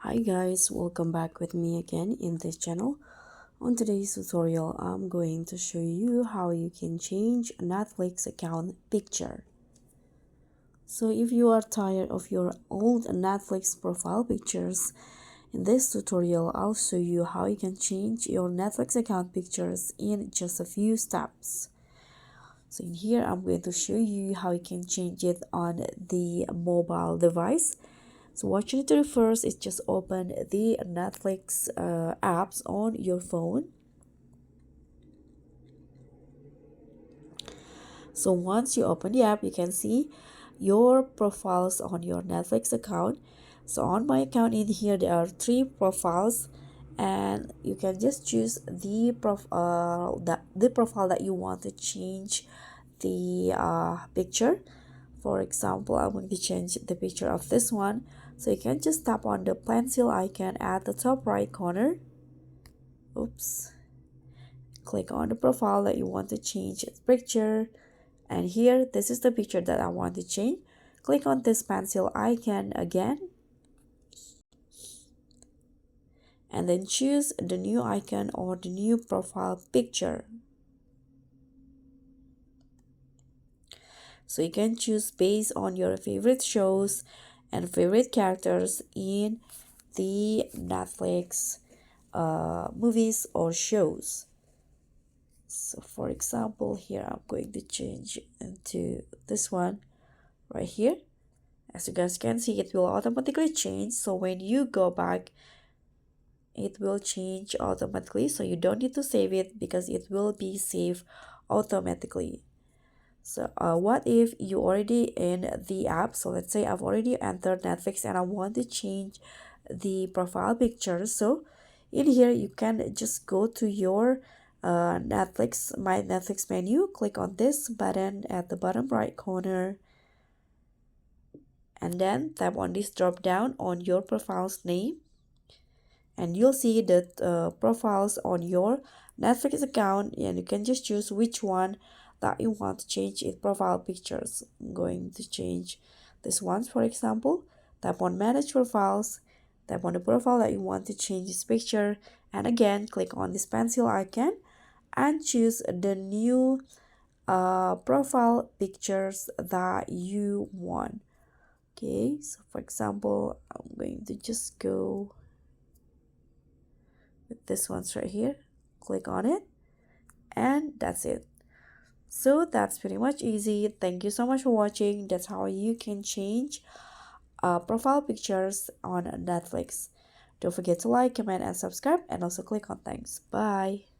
Hi guys, welcome back with me again in this channel. On today's tutorial, I'm going to show you how you can change a Netflix account picture. So if you are tired of your old Netflix profile pictures, in this tutorial, I'll show you how you can change your Netflix account pictures in just a few steps. So in here, I'm going to show you how you can change it on the mobile device. So what you need to do first is just open the Netflix apps on your phone. So once you open the app, you can see your profiles on your Netflix account. So on my account in here, there are 3 profiles, and you can just choose the profile that you want to change the picture. For example, I'm going to change the picture of this one. So you can just tap on the pencil icon at the top right corner. Oops. Click on the profile that you want to change its picture. And here, this is the picture that I want to change. Click on this pencil icon again. And then choose the new icon or the new profile picture. So you can choose based on your favorite shows and favorite characters in the Netflix movies or shows. So for example, here I'm going to change into this one right here. As you guys can see, it will automatically change. So when you go back, it will change automatically. So you don't need to save it because it will be saved automatically. So what if you already in the app? So let's say I've already entered Netflix and I want to change the profile picture. So in here, you can just go to your my Netflix menu, click on this button at the bottom right corner, and then tap on this drop down on your profile's name, and you'll see the profiles on your Netflix account, and you can just choose which one that you want to change its profile pictures. I'm going to change this one, for example. Tap on manage profiles, tap on the profile that you want to change this picture, and again click on this pencil icon and choose the new profile pictures that you want. Okay, so for example, I'm going to just go with this one's right here. Click on it, and that's it. So that's pretty much easy. Thank you so much for watching. That's how you can change profile pictures on Netflix. Don't forget to like, comment, and subscribe, and also click on thanks. Bye.